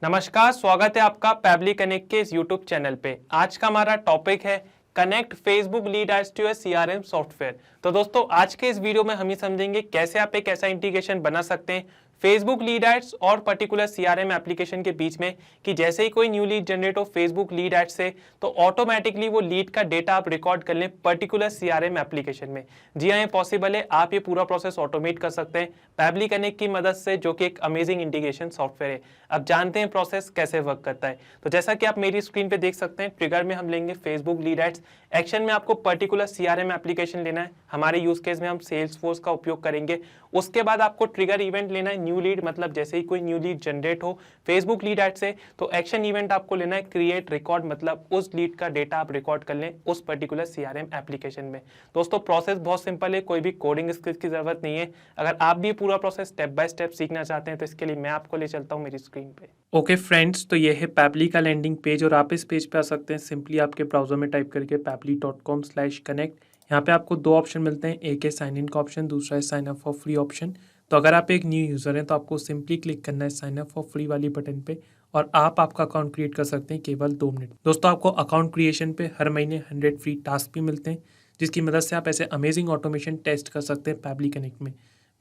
नमस्कार, स्वागत है आपका पैबली कनेक्ट के इस यूट्यूब चैनल पे। आज का हमारा टॉपिक है connect Facebook lead ads to CRM software. तो दोस्तों आज के इस वीडियो में हम ये समझेंगे कैसे आप एक ऐसा इंटीग्रेशन बना सकते हैं फेसबुक लीड एड्स और पर्टिकुलर सीआरएम एप्लीकेशन के बीच में कि जैसे ही कोई न्यू लीड जनरेट हो फेसबुक लीड एड्स से तो ऑटोमेटिकली वो लीड का डेटा आप रिकॉर्ड कर लें पर्टिकुलर सीआरएम एप्लीकेशन में। जी हाँ, ये पॉसिबल है। आप ये पूरा प्रोसेस ऑटोमेट कर सकते हैं पैबली कनेक्ट की मदद से, जो कि एक अमेजिंग इंटीग्रेशन सॉफ्टवेयर है। अब जानते हैं प्रोसेस कैसे वर्क करता है। तो जैसा कि आप मेरी स्क्रीन पे देख सकते हैं, ट्रिगर में हम लेंगे फेसबुक लीड एड्स, एक्शन में आपको पर्टिकुलर सीआरएम एप्लीकेशन लेना है। हमारे यूज केस में हम सेल्स फोर्स का उपयोग करेंगे। उसके बाद आपको ट्रिगर इवेंट लेना है न्यू लीड, मतलब जैसे ही कोई न्यू लीड जनरेट हो फेसबुक लीड एड से तो एक्शन इवेंट आपको लेना है क्रिएट रिकॉर्ड, मतलब उस लीड का डेटा आप रिकॉर्ड कर लें उस पर्टिकुलर सीआरएम एप्लीकेशन में। दोस्तों प्रोसेस बहुत सिंपल है, कोई भी कोडिंग स्किल्स की जरूरत नहीं है। अगर आप भी पूरा प्रोसेस स्टेप बाय स्टेप सीखना चाहते हैं तो इसके लिए मैं आपको ले चलता हूँ मेरी स्क्रीन पे। ओके फ्रेंड्स, तो ये है पैबली का लैंडिंग पेज और आप इस पेज पे आ सकते हैं। सिंपली आपके ब्राउजर में टाइप करके pabbly.com/connect। यहाँ पे आपको दो ऑप्शन मिलते हैं, एक है साइन इन का ऑप्शन, दूसरा है sign up for free option. तो अगर आप एक न्यू यूज़र हैं तो आपको सिंपली क्लिक करना है साइन अप फॉर फ्री वाली बटन पे और आप आपका अकाउंट क्रिएट कर सकते हैं केवल 2 मिनट। दोस्तों आपको अकाउंट क्रिएशन पे हर महीने 100 फ्री टास्क भी मिलते हैं, जिसकी मदद से आप ऐसे अमेजिंग ऑटोमेशन टेस्ट कर सकते हैं पैबली कनेक्ट में।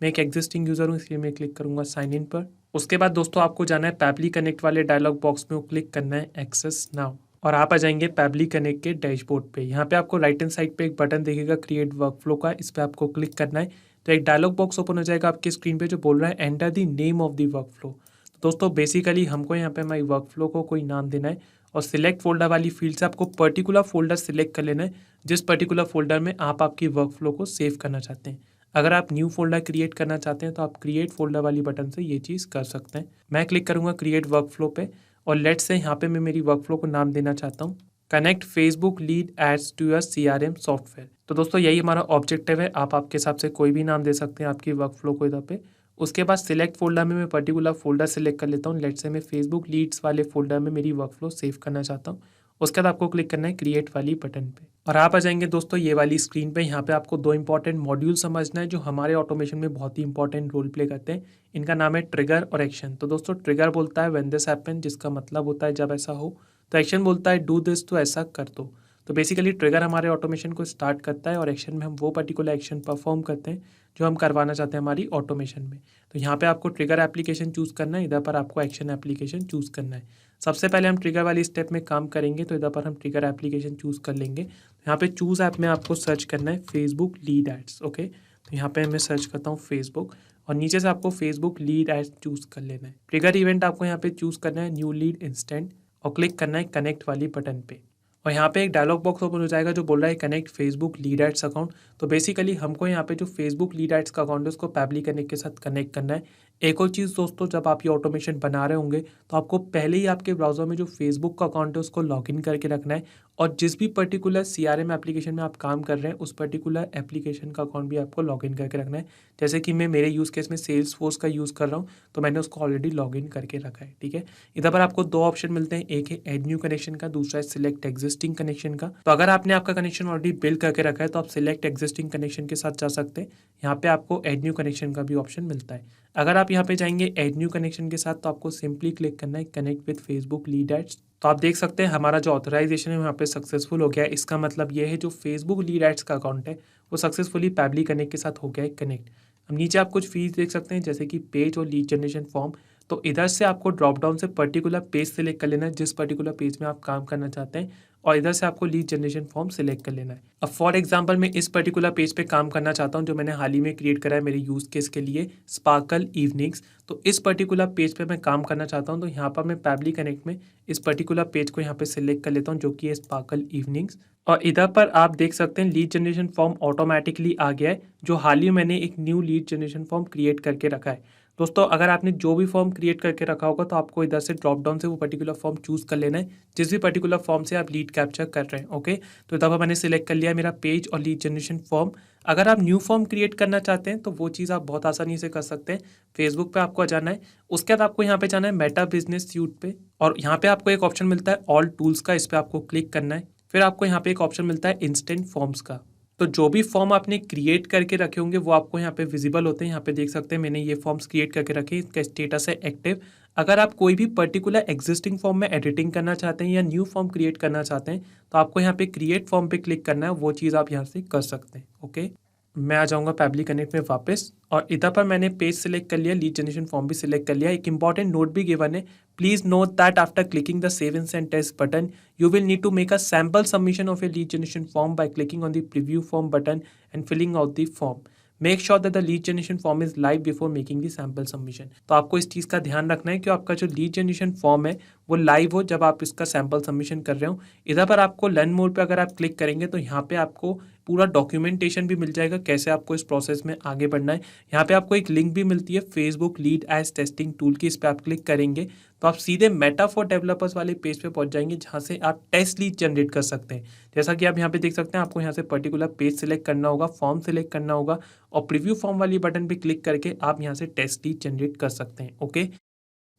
मैं एक एग्जिस्टिंग यूज़र हूँ, इसलिए मैं क्लिक करूँगा साइन इन पर। उसके बाद दोस्तों आपको जाना है पैबली कनेक्ट वाले डायलॉग बॉक्स में, वो क्लिक करना है एक्सेस नाउ और आप आ जाएंगे पैबली कनेक्ट के डैशबोर्ड पे। यहाँ पे आपको राइट हैंड साइड पे एक बटन दिखेगा क्रिएट वर्कफ्लो का, इस पर आपको क्लिक करना है। तो एक डायलॉग बॉक्स ओपन हो जाएगा आपकी स्क्रीन पे जो बोल रहा है enter the name of the workflow. तो दोस्तों बेसिकली हमको यहाँ पे हमारी वर्कफ्लो को कोई नाम देना है और सिलेक्ट फोल्डर वाली फील्ड से आपको पर्टिकुलर फोल्डर सिलेक्ट कर लेना है जिस पर्टिकुलर फोल्डर में आप आपकी वर्कफ्लो को सेव करना चाहते हैं। अगर आप न्यू फोल्डर क्रिएट करना चाहते हैं तो आप क्रिएट फोल्डर वाली बटन से ये चीज़ कर सकते हैं। मैं क्लिक करूँगा क्रिएट वर्कफ्लो पे और लेट्स से यहाँ पे मैं मेरी वर्कफ्लो को नाम देना चाहता हूँ connect Facebook lead ads to your CRM software. तो दोस्तों यही हमारा ऑब्जेक्टिव है। आप आपके हिसाब से कोई भी नाम दे सकते हैं आपकी वर्कफ्लो को इधर पे। उसके बाद सिलेक्ट फोल्डर में मैं पर्टिकुलर फोल्डर सेलेक्ट कर लेता हूँ। लेट्स से मैं फेसबुक लीड्स वाले फोल्डर में मेरी वर्कफ्लो सेव करना चाहता हूँ। उसके बाद आपको क्लिक करना है क्रिएट वाली बटन पे और आप आ जाएंगे दोस्तों ये वाली स्क्रीन पे। यहाँ पे आपको दो इंपॉर्टेंट मॉड्यूल समझना है जो हमारे ऑटोमेशन में बहुत ही इंपॉर्टेंट रोल प्ले करते हैं। इनका नाम है ट्रिगर और एक्शन। तो दोस्तों ट्रिगर बोलता है व्हेन दिस हैपन, जिसका मतलब होता है जब ऐसा हो। तो एक्शन बोलता है डू दिस, तो ऐसा कर दो। तो बेसिकली ट्रिगर हमारे ऑटोमेशन को स्टार्ट करता है और एक्शन में हम वो पर्टिकुलर एक्शन परफॉर्म करते हैं जो हम करवाना चाहते हैं हमारी ऑटोमेशन में। तो यहाँ पे आपको ट्रिगर एप्लीकेशन चूज़ करना है, इधर पर आपको एक्शन एप्लीकेशन चूज़ करना है। सबसे पहले हम ट्रिगर वाली स्टेप में काम करेंगे तो इधर पर हम ट्रिगर एप्लीकेशन चूज़ कर लेंगे। यहाँ पे चूज़ ऐप में आपको सर्च करना है फेसबुक लीड एड्स। ओके, तो यहाँ पे मैं सर्च करता हूँ फेसबुक और नीचे से आपको फेसबुक लीड एड्स चूज़ कर लेना है। ट्रिगर इवेंट आपको यहाँ पे चूज़ करना है न्यू लीड इंस्टेंट और क्लिक करना है कनेक्ट वाली बटन पे और यहाँ पे एक डायलॉग बॉक्स ओपन हो जाएगा जो बोल रहा है connect Facebook lead ads account. तो बेसिकली हमको यहाँ पे जो फेसबुक लीड एड्स का अकाउंट है उसको पैबली कनेक्ट के साथ कनेक्ट करना है। एक और चीज़ दोस्तों, जब आप ये ऑटोमेशन बना रहे होंगे तो आपको पहले ही आपके ब्राउजर में जो फेसबुक का अकाउंट है उसको लॉगिन करके रखना है और जिस भी पर्टिकुलर सीआरएम एप्लीकेशन में आप काम कर रहे हैं उस पर्टिकुलर एप्लीकेशन का अकाउंट भी आपको लॉगिन करके रखना है। जैसे कि मैं मेरे यूज़ केस में सेल्स फोर्स का यूज़ कर रहा हूँ तो मैंने उसको ऑलरेडी लॉगिन करके रखा है। ठीक है, इधर पर आपको दो ऑप्शन मिलते हैं, एक है ऐड न्यू कनेक्शन का, दूसरा है सिलेक्ट एग्जिस्टिंग कनेक्शन का। तो अगर आपने आपका कनेक्शन ऑलरेडी बिल्ड करके रखा है तो आप सिलेक्ट एग्जिस्टिंग कनेक्शन के साथ जा सकते हैं। यहाँ पे आपको ऐड न्यू कनेक्शन का भी ऑप्शन मिलता है। अगर आप यहाँ पे जाएंगे ऐड न्यू कनेक्शन के साथ तो आपको सिंपली क्लिक करना है connect with Facebook lead ads. तो आप देख सकते हैं हमारा जो ऑथराइजेशन है यहाँ पे सक्सेसफुल हो गया है। इसका मतलब ये है जो फेसबुक लीड एड्स का अकाउंट है वो सक्सेसफुली पैबली कनेक्ट के साथ हो गया है कनेक्ट। अब नीचे आप कुछ फीस देख सकते हैं जैसे कि पेज और लीड जनरेशन फॉर्म। तो इधर से आपको ड्रॉप डाउन से पर्टिकुलर पेज सेलेक्ट कर लेना है जिस पर्टिकुलर पेज में आप काम करना चाहते हैं और इधर से आपको लीड जनरेशन फॉर्म सेलेक्ट कर लेना है। अब फॉर एग्जांपल मैं इस पर्टिकुलर पेज पे काम करना चाहता हूं जो मैंने हाल ही में क्रिएट करा है मेरे यूज़ केस के लिए, स्पार्कल इवनिंग्स। तो इस पर्टिकुलर पेज पे मैं काम करना चाहता हूं तो यहाँ पर मैं पैबली कनेक्ट में इस पर्टिकुलर पेज को यहाँ पे सिलेक्ट कर लेता हूँ जो कि है स्पार्कल इवनिंग्स। और इधर पर आप देख सकते हैं लीड जनरेशन फॉर्म ऑटोमेटिकली आ गया है जो हाल ही मैंने एक new lead generation form create करके रखा है। दोस्तों अगर आपने जो भी फॉर्म क्रिएट करके रखा होगा तो आपको इधर से ड्रॉप डाउन से वो पर्टिकुलर फॉर्म चूज़ कर लेना है जिस भी पर्टिकुलर फॉर्म से आप लीड कैप्चर कर रहे हैं। ओके, तो इधर पर मैंने सिलेक्ट कर लिया मेरा पेज और लीड जनरेशन फॉर्म। अगर आप न्यू फॉर्म क्रिएट करना चाहते हैं तो वो चीज़ आप बहुत आसानी से कर सकते हैं। फेसबुक पे आपको जाना है, उसके बाद आपको यहाँ पे जाना है मेटा बिजनेस सूट पे और यहाँ पे आपको एक ऑप्शन मिलता है ऑल टूल्स का, इस पर आपको क्लिक करना है। फिर आपको यहाँ पे एक ऑप्शन मिलता है इंस्टेंट फॉर्म्स का। तो जो भी फॉर्म आपने क्रिएट करके रखे होंगे वो आपको यहाँ पे विजिबल होते हैं। यहाँ पे देख सकते हैं मैंने ये फॉर्म्स क्रिएट करके रखे, इसका स्टेटस है एक्टिव। अगर आप कोई भी पर्टिकुलर एग्जिस्टिंग फॉर्म में एडिटिंग करना चाहते हैं या न्यू फॉर्म क्रिएट करना चाहते हैं तो आपको यहाँ पे क्रिएट फॉर्म पे क्लिक करना है, वो चीज़ आप यहाँ से कर सकते हैं। ओके, मैं आ जाऊँगा पैबली कनेक्ट में वापस और इधर पर मैंने पेज सिलेक्ट कर लिया, लीड जनरेशन फॉर्म भी सिलेक्ट कर लिया। एक इंपॉर्टेंट नोट भी गिवन है, please note that after clicking the save and send test button you will need to make a sample submission of a lead generation form by clicking on the preview form button and filling out the form. Make sure that the lead generation form is live before making the sample submission. तो आपको इस चीज़ का ध्यान रखना है कि आपका जो लीड जनरेशन फॉर्म है वो लाइव हो जब आप इसका सैम्पल सबमिशन कर रहे हो। इधर पर आपको लर्न मोड पे अगर आप क्लिक करेंगे तो यहाँ पे आपको पूरा डॉक्यूमेंटेशन भी मिल जाएगा कैसे आपको इस प्रोसेस में आगे बढ़ना है। यहाँ पे आपको एक लिंक भी मिलती है Facebook lead ads testing tool की, इस पर आप क्लिक करेंगे तो आप सीधे मेटा फॉर डेवलपर्स वाले पेज पे पहुंच जाएंगे जहां से आप टेस्ट लीड जनरेट कर सकते हैं। जैसा कि आप यहाँ पे देख सकते हैं, आपको यहाँ से पर्टिकुलर पेज सिलेक्ट करना होगा, फॉर्म सिलेक्ट करना होगा और प्रीव्यू फॉर्म वाली बटन पे क्लिक करके आप यहाँ से टेस्ट लीड जनरेट कर सकते हैं। ओके,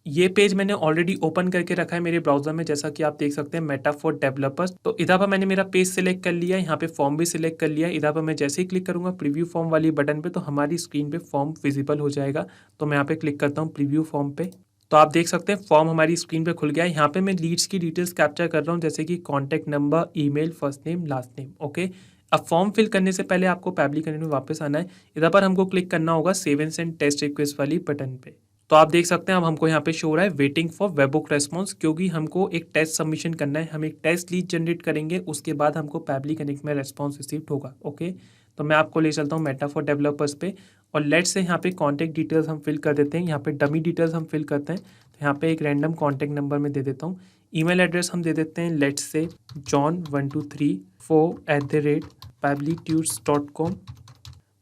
ये पेज मैंने ऑलरेडी ओपन करके रखा है मेरे ब्राउजर में, जैसा कि आप देख सकते हैं मेटा फॉर डेवलपर्स। तो इधर पर मैंने मेरा पेज सिलेक्ट कर लिया है, यहाँ पे फॉर्म भी सिलेक्ट कर लिया है। इधर पर मैं जैसे ही क्लिक करूंगा प्रीव्यू फॉर्म वाली बटन पे तो हमारी स्क्रीन पे फॉर्म विजिबल हो जाएगा। तो मैं यहाँ पे क्लिक करता हूँ प्रीव्यू फॉर्म पे, तो आप देख सकते हैं फॉर्म हमारी स्क्रीन पे खुल गया है। यहाँ पे मैं लीड्स की डिटेल्स कैप्चर कर रहा हूँ, जैसे कि contact number, email, first name, last name. Okay, अब फॉर्म फिल करने से पहले आपको पैबली कनेक्ट में वापस आना है। इधर पर हमको क्लिक करना होगा save and send test request वाली बटन पे। तो आप देख सकते हैं अब हमको यहाँ पे शो हो रहा है वेटिंग फॉर वेबबुक रेस्पॉन्स, क्योंकि हमको एक टेस्ट सबमिशन करना है। हम एक टेस्ट लीड जनरेट करेंगे, उसके बाद हमको पैबली कनेक्ट में रेस्पॉन्स रिसीव होगा। ओके, तो मैं आपको ले चलता हूँ मेटा फॉर डेवलपर्स पे और लेट्स से यहाँ पे कॉन्टैक्ट डिटेल्स हम फिल कर देते हैं। यहाँ पे डमी डिटेल्स हम फिल करते हैं, तो यहाँ पे एक रैंडम कॉन्टैक्ट नंबर में दे देता हूँ। ईमेल एड्रेस हम दे देते हैं लेट्स से john123@pablitudes.com।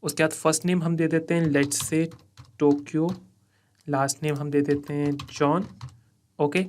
उसके बाद फर्स्ट नेम हम दे देते हैं let's say Tokyo, last name हम दे देते हैं जॉन। ओके,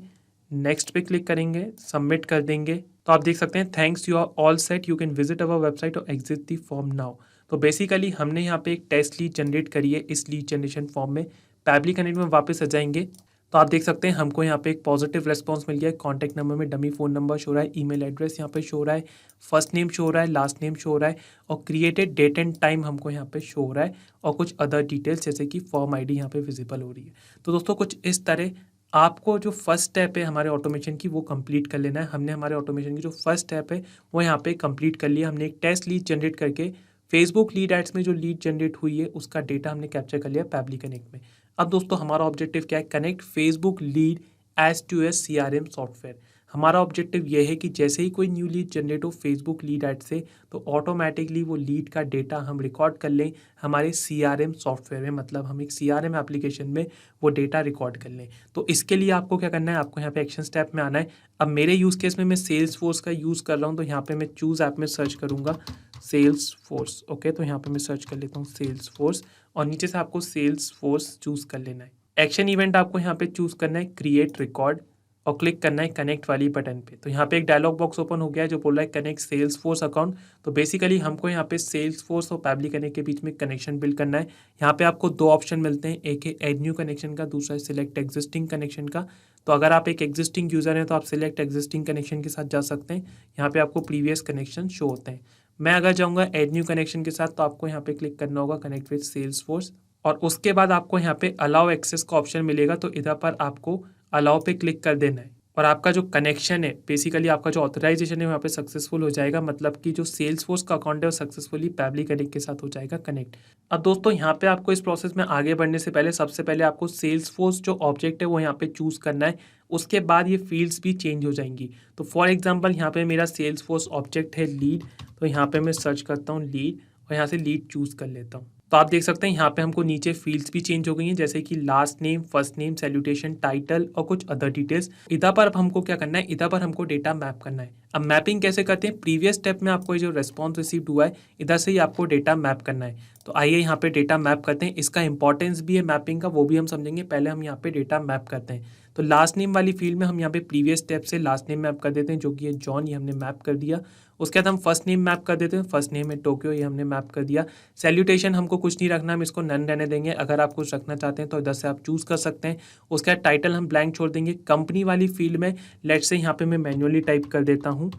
नेक्स्ट पे क्लिक करेंगे, सबमिट कर देंगे। तो आप देख सकते हैं thanks you are all set, you can visit our website or exit the form now. तो बेसिकली हमने यहाँ पे एक टेस्ट लीड जनरेट करी है इस लीड जनरेशन फॉर्म में। पैबली कनेक्ट में वापस आ जाएंगे तो आप देख सकते हैं हमको यहाँ पे एक पॉजिटिव रेस्पॉन्स मिल गया है। कॉन्टैक्ट नंबर में डमी फ़ोन नंबर शो रहा है, ईमेल एड्रेस यहाँ पे शो रहा है, फर्स्ट नेम शो रहा है, लास्ट नेम शो रहा है और क्रिएटेड डेट एंड टाइम हमको यहाँ पे शो हो रहा है और कुछ अदर डिटेल्स जैसे कि फॉर्म आईडी यहाँ पे विजिबल हो रही है। तो दोस्तों कुछ इस तरह आपको जो फर्स्ट स्टेप है हमारे ऑटोमेशन की वो कंप्लीट कर लेना है। हमने हमारे ऑटोमेशन की जो फर्स्ट स्टेप है वो यहाँ पे कंप्लीट कर लिया। हमने एक टेस्ट लीड जनरेट करके फेसबुक लीड एड्स में जो लीड जनरेट हुई है उसका डेटा हमने कैप्चर कर लिया पैबली कनेक्ट में। अब दोस्तों हमारा ऑब्जेक्टिव क्या है? Connect Facebook lead ads to as CRM software. हमारा ऑब्जेक्टिव ये है कि जैसे ही कोई न्यू लीड जनरेट हो फेसबुक लीड एड से तो ऑटोमेटिकली वो लीड का डेटा हम रिकॉर्ड कर लें हमारे CRM सॉफ्टवेयर में, मतलब हम एक CRM एप्लीकेशन में वो डेटा रिकॉर्ड कर लें। तो इसके लिए आपको क्या करना है, आपको यहाँ पे एक्शन स्टेप में आना है। अब मेरे यूज़ केस में मैं सेल्स फोर्स का यूज़ कर रहा हूँ, तो यहाँ पे मैं चूज़ ऐप में सर्च करूँगा सेल्स फोर्स। ओके, तो यहाँ पे मैं सर्च कर लेता हूँ सेल्स फोर्स और नीचे से आपको सेल्स फोर्स चूज़ कर लेना है। एक्शन इवेंट आपको यहाँ पे चूज़ करना है क्रिएट रिकॉर्ड और क्लिक करना है कनेक्ट वाली बटन पे। तो यहाँ पे एक डायलॉग बॉक्स ओपन हो गया है जो बोल रहा है कनेक्ट सेल्स फोर्स अकाउंट। तो बेसिकली हमको यहाँ पे सेल्स फोर्स और पैबली कनेक्ट के बीच में कनेक्शन बिल्ड करना है। यहाँ पे आपको दो ऑप्शन मिलते हैं, एक है एड न्यू कनेक्शन का, दूसरा है सिलेक्ट एग्जिस्टिंग कनेक्शन का। तो अगर आप एक एग्जिस्टिंग यूज़र हैं तो आप सिलेक्ट एग्जिस्टिंग कनेक्शन के साथ जा सकते हैं। यहाँ पे आपको प्रीवियस कनेक्शन शो होते हैं। मैं अगर जाऊँगा एड न्यू कनेक्शन के साथ तो आपको यहाँ पे क्लिक करना होगा कनेक्ट विद सेल्स फोर्स और उसके बाद आपको यहाँ पे अलाउ एक्सेस का ऑप्शन मिलेगा। तो इधर पर आपको अलाउ पे क्लिक कर देना है और आपका जो कनेक्शन है बेसिकली आपका जो ऑथराइजेशन है वहाँ पे सक्सेसफुल हो जाएगा, मतलब कि जो सेल्स फोर्स का अकाउंट है वो सक्सेसफुली पैबली कनेक्ट के साथ हो जाएगा कनेक्ट। अब दोस्तों यहाँ पे आपको इस प्रोसेस में आगे बढ़ने से पहले सबसे पहले आपको सेल्स फोर्स जो ऑब्जेक्ट है वो यहाँ पे चूज़ करना है। उसके बाद ये फील्ड्स भी चेंज हो जाएंगी। तो फॉर एग्जाम्पल यहाँ पे मेरा सेल्स फोर्स ऑब्जेक्ट है लीड, तो यहाँ पे मैं सर्च करता हूँ लीड और यहाँ से लीड चूज़ कर लेता हूँ। तो आप देख सकते हैं यहाँ पे हमको नीचे फील्ड्स भी चेंज हो गई हैं, जैसे कि last name, first name, salutation, title और कुछ अदर डिटेल्स। इधर पर अब हमको क्या करना है, इधर पर हमको डेटा मैप करना है। अब मैपिंग कैसे करते हैं, प्रीवियस स्टेप में आपको जो रेस्पॉन्स रिसीव्ड हुआ है इधर से ही आपको डेटा मैप करना है। तो आइए यहाँ पे डेटा मैप करते हैं। इसका इंपॉर्टेंस भी है मैपिंग का, वो भी हम समझेंगे। पहले हम यहाँ पे डेटा मैप करते हैं। तो लास्ट नेम वाली फील्ड में हम यहाँ पे प्रीवियस स्टेप से लास्ट नेम मैप कर देते हैं, जो कि ये जॉन, ये हमने मैप कर दिया। उसके बाद हम फर्स्ट नेम मैप कर देते हैं, फर्स्ट नेम है टोक्यो, ये हमने मैप कर दिया। सैल्यूटेशन हमको कुछ नहीं रखना, हम इसको नन रहने देंगे। अगर आप कुछ रखना चाहते हैं तो इधर से आप चूज़ कर सकते हैं। उसके बाद टाइटल हम ब्लैंक छोड़ देंगे। कंपनी वाली फील्ड में लेट्स से यहाँ पे मैं मैन्युअली टाइप कर देता हूँ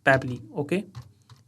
पैबली। ओके,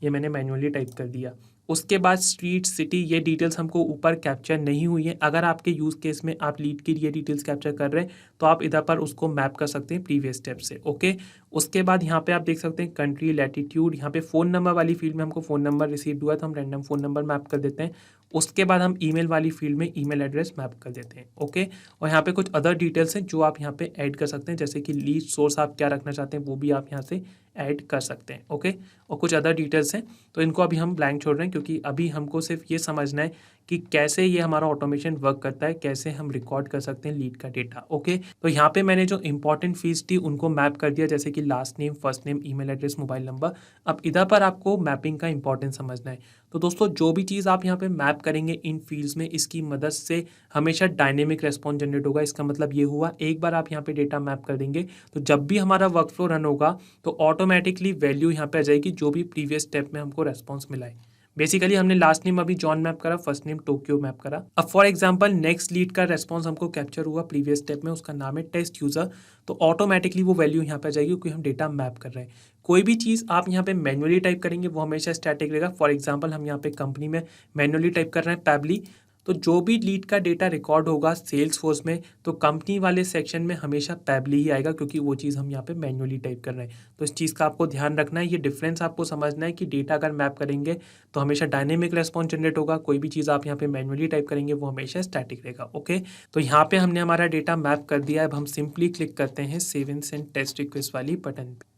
ये मैंने मैन्युअली टाइप कर दिया। उसके बाद स्ट्रीट, सिटी, ये डिटेल्स हमको ऊपर कैप्चर नहीं हुई है। अगर आपके यूज़ केस में आप लीड की ये डिटेल्स कैप्चर कर रहे हैं तो आप इधर पर उसको मैप कर सकते हैं प्रीवियस स्टेप से। ओके, उसके बाद यहाँ पे आप देख सकते हैं कंट्री, लैटिट्यूड, यहाँ पे फ़ोन नंबर वाली फील्ड में हमको फ़ोन नंबर रिसीव हुआ तो हम रैंडम फ़ोन नंबर मैप कर देते हैं। उसके बाद हम ईमेल वाली फील्ड में ईमेल एड्रेस मैप कर देते हैं। ओके, और यहाँ पे कुछ अदर डिटेल्स हैं जो आप यहाँ पे ऐड कर सकते हैं, जैसे कि लीड सोर्स आप क्या रखना चाहते हैं वो भी आप यहाँ से ऐड कर सकते हैं। ओके, और कुछ अदर डिटेल्स हैं तो इनको अभी हम ब्लैंक छोड़ रहे हैं, क्योंकि अभी हमको सिर्फ ये समझना है कि कैसे ये हमारा ऑटोमेशन वर्क करता है, कैसे हम रिकॉर्ड कर सकते हैं लीड का डेटा। ओके, तो यहाँ पे मैंने जो इंपॉर्टेंट फील्ड्स थी उनको मैप कर दिया, जैसे कि last name, first name, email address, mobile number. अब इधर पर आपको मैपिंग का इंपॉर्टेंस समझना है। तो दोस्तों जो भी चीज़ आप यहाँ पे मैप करेंगे इन फील्ड्स में, इसकी मदद से हमेशा डायनेमिक रेस्पॉन्स जनरेट होगा। इसका मतलब ये हुआ, एक बार आप यहाँ पे डेटा मैप कर देंगे तो जब भी हमारा वर्क फ्लो रन होगा तो ऑटोमेटिकली वैल्यू यहाँ पे आ जाएगी जो भी प्रीवियस स्टेप में हमको रेस्पॉन्स मिला है। बेसिकली हमने लास्ट नेम अभी जॉन मैप करा, फर्स्ट नेम टोक्यो मैप करा। अब फॉर एग्जांपल नेक्स्ट लीड का रेस्पॉन्स हमको कैप्चर हुआ प्रीवियस स्टेप में, उसका नाम है टेस्ट यूजर, तो ऑटोमेटिकली वो वैल्यू यहाँ पे आ जाएगी क्योंकि हम डेटा मैप कर रहे हैं। कोई भी चीज़ आप यहाँ पे मैनुअली टाइप करेंगे वो हमेशा स्टैटिक रहेगा। फॉर एग्जाम्पल हम यहाँ पे कंपनी में मैनुअली टाइप कर रहे हैं पैबली, तो जो भी लीड का डेटा रिकॉर्ड होगा सेल्स फोर्स में तो कंपनी वाले सेक्शन में हमेशा पैबली ही आएगा, क्योंकि वो चीज़ हम यहाँ पे मैन्युअली टाइप कर रहे हैं। तो इस चीज़ का आपको ध्यान रखना है, ये डिफरेंस आपको समझना है कि डेटा अगर मैप करेंगे तो हमेशा डायनेमिक रेस्पॉन्स जनरेट होगा, कोई भी चीज़ आप यहाँ पे मैन्युअली टाइप करेंगे वो हमेशा स्टैटिक रहेगा। ओके, तो यहाँ पे हमने हमारा डेटा मैप कर दिया है। अब हम सिंपली क्लिक करते हैं save and send test request वाली बटन पे।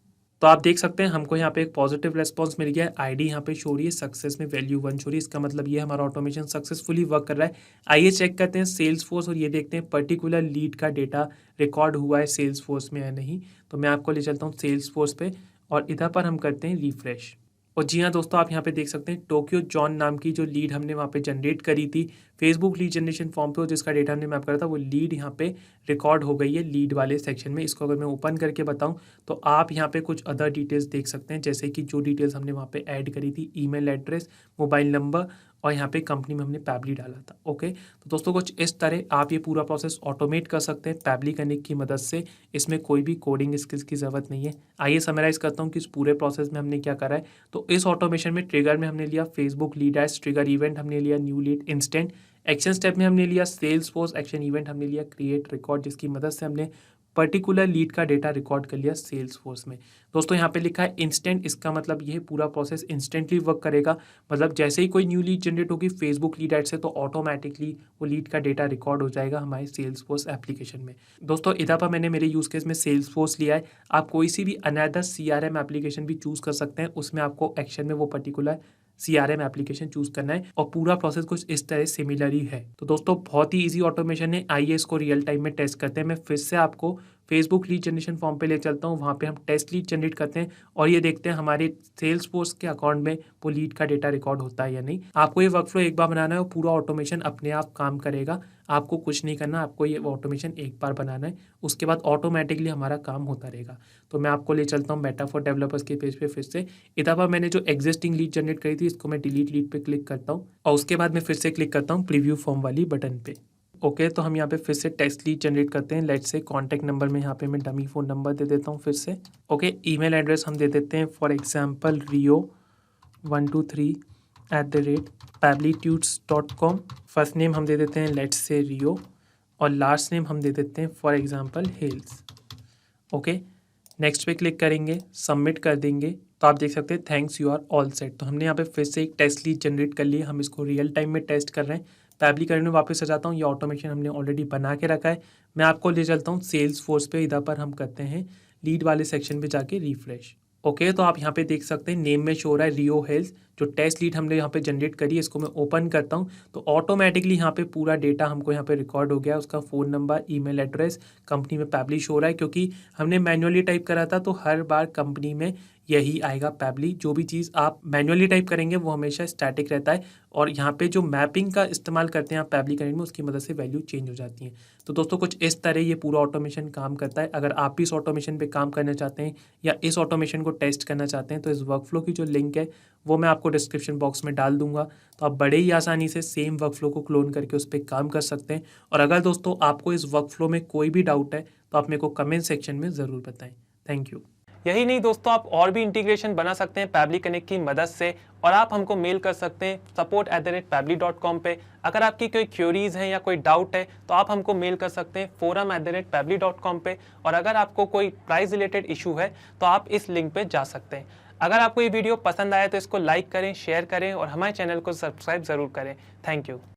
तो आप देख सकते हैं हमको यहाँ पे एक पॉजिटिव रेस्पॉन्स मिल गया है। आईडी यहाँ पे शो हो रही है, सक्सेस में वैल्यू 1 शो रही है। इसका मतलब ये हमारा ऑटोमेशन सक्सेसफुली वर्क कर रहा है। आइए चेक करते हैं सेल्स फोर्स और ये देखते हैं पर्टिकुलर लीड का डेटा रिकॉर्ड हुआ है सेल्स फोर्स में या नहीं। तो मैं आपको ले चलता हूँ सेल्स फोर्स पे और इधर पर हम करते हैं रिफ्रेश। और जी हाँ दोस्तों, आप यहाँ पे देख सकते हैं टोक्यो जॉन नाम की जो लीड हमने वहाँ पे जनरेट करी थी फेसबुक लीड जनरेशन फॉर्म पे, और जिसका डेटा हमने मैप करा था वो लीड यहाँ पे रिकॉर्ड हो गई है लीड वाले सेक्शन में। इसको अगर मैं ओपन करके बताऊँ तो आप यहाँ पे कुछ अदर डिटेल्स देख सकते हैं, जैसे कि जो डिटेल्स हमने वहाँ पे ऐड करी थी, ईमेल एड्रेस, मोबाइल नंबर, और यहाँ पे कंपनी में हमने पैबली डाला था। ओके, तो दोस्तों कुछ इस तरह आप ये पूरा प्रोसेस ऑटोमेट कर सकते हैं पैबली कनेक्ट की मदद से। इसमें कोई भी कोडिंग स्किल्स की ज़रूरत नहीं है। आइए समराइज़ करता हूँ कि इस पूरे प्रोसेस में हमने क्या करा है। तो इस ऑटोमेशन में ट्रिगर में हमने लिया Facebook lead edge trigger event, हमने लिया new lead instant. Action step में हमने लिया सेल्स फोर्स एक्शन इवेंट, हमने लिया क्रिएट रिकॉर्ड, जिसकी मदद से हमने पर्टिकुलर लीड का डेटा रिकॉर्ड कर लिया सेल्स फोर्स में। दोस्तों यहाँ पे लिखा है इंस्टेंट, इसका मतलब ये पूरा प्रोसेस इंस्टेंटली वर्क करेगा। मतलब जैसे ही कोई न्यू लीड जनरेट होगी फेसबुक लीड एड से तो ऑटोमेटिकली वो लीड का डेटा रिकॉर्ड हो जाएगा हमारे सेल्स फोर्स एप्लीकेशन में। दोस्तों इधर पर मैंने मेरे यूज़ केस में सेल्स फोर्स लिया है। आप कोई सी भी अनदर CRM एप्लीकेशन भी चूज़ कर सकते हैं, उसमें आपको एक्शन में वो पर्टिकुलर CRM एप्लीकेशन चूज करना है और पूरा प्रोसेस कुछ इस तरह सिमिलर ही है। तो दोस्तों बहुत ही इजी ऑटोमेशन है। आइए इसको रियल टाइम में टेस्ट करते हैं। मैं फिर से आपको फेसबुक लीड जनरेशन फॉर्म पे ले चलता हूँ, वहाँ पे हम टेस्ट लीड जनरेट करते हैं और ये देखते हैं हमारे सेल्स फोर्स के अकाउंट में वो लीड का डेटा रिकॉर्ड होता है या नहीं। आपको ये वर्कफ्लो एक बार बनाना है और पूरा ऑटोमेशन अपने आप काम करेगा। आपको कुछ नहीं करना, आपको ये ऑटोमेशन एक बार बनाना है, उसके बाद ऑटोमेटिकली हमारा काम होता रहेगा। तो मैं आपको ले चलता हूँ मेटा फॉर डेवलपर्स के पेज पे फिर से। इधर पर मैंने जो एग्जिस्टिंग लीड जनरेट करी थी इसको मैं डिलीट लीड पे क्लिक करता हूँ और उसके बाद मैं फिर से क्लिक करता हूँ प्रीव्यू फॉर्म वाली बटन पे। ओके, तो हम यहाँ पे फिर से टेस्ट लीड जनरेट करते हैं। लेट्स से कॉन्टैक्ट नंबर में यहाँ पे मैं डमी फ़ोन नंबर दे देता हूँ फिर से। ओके, ईमेल एड्रेस हम दे देते हैं for example rio123@pablitudes.com। First name हम दे देते हैं लेट्स से रियो और लास्ट नेम हम दे देते हैं फॉर एग्जांपल हेल्स। ओके, नेक्स्ट पे क्लिक करेंगे, सबमिट कर देंगे तो आप देख सकते हैं thanks you are all set. तो हमने यहाँ पे फिर से एक टेस्ट लीड जनरेट कर लिया। हम इसको रियल टाइम में टेस्ट कर रहे हैं। पैबली करने में वापस आ जाता हूँ, ये ऑटोमेशन हमने ऑलरेडी बना के रखा है। मैं आपको ले चलता हूँ सेल्स फोर्स पे। इधर पर हम करते हैं लीड वाले सेक्शन पे जाके रिफ्रेश। ओके, तो आप यहाँ पे देख सकते हैं नेम में शो हो रहा है रियो हेल्थ। जो टेस्ट लीड हमने यहाँ पे जनरेट करी है इसको मैं ओपन करता हूँ तो ऑटोमेटिकली यहाँ पे पूरा डेटा हमको यहाँ पे रिकॉर्ड हो गया। उसका phone number, email address, company में पैबलिश हो रहा है क्योंकि हमने मैन्युअली टाइप करा था तो हर बार कंपनी में यही आएगा पैबली। जो भी चीज़ आप मैन्युअली टाइप करेंगे वो हमेशा स्टैटिक रहता है और यहाँ पे जो मैपिंग का इस्तेमाल करते हैं आप पैबली करने में उसकी मदद से वैल्यू चेंज हो जाती है। तो दोस्तों कुछ इस तरह ये पूरा ऑटोमेशन काम करता है। अगर आप भी इस ऑटोमेशन पे काम करना चाहते हैं या इस ऑटोमेशन को टेस्ट करना चाहते हैं तो इस वर्कफ्लो की जो लिंक है वो मैं आपको डिस्क्रिप्शन बॉक्स में डाल दूंगा। तो आप बड़े ही आसानी से सेम वर्कफ्लो को क्लोन करके उस पर काम कर सकते हैं। और अगर दोस्तों आपको इस वर्कफ्लो में कोई भी डाउट है तो आप मेरे को कमेंट सेक्शन में ज़रूर बताएं। Thank you. यही नहीं दोस्तों, आप और भी इंटीग्रेशन बना सकते हैं पैबली कनेक्ट की मदद से, और आप हमको मेल कर सकते हैं support@pably.com पे। अगर आपकी कोई क्वेरीज हैं या कोई डाउट है तो आप हमको मेल कर सकते हैं forum@pably.com पे। और अगर आपको कोई प्राइस रिलेटेड इशू है तो आप इस लिंक पे जा सकते हैं। अगर आपको ये वीडियो पसंद आया तो इसको लाइक करें, शेयर करें और हमारे चैनल को सब्सक्राइब ज़रूर करें। Thank you.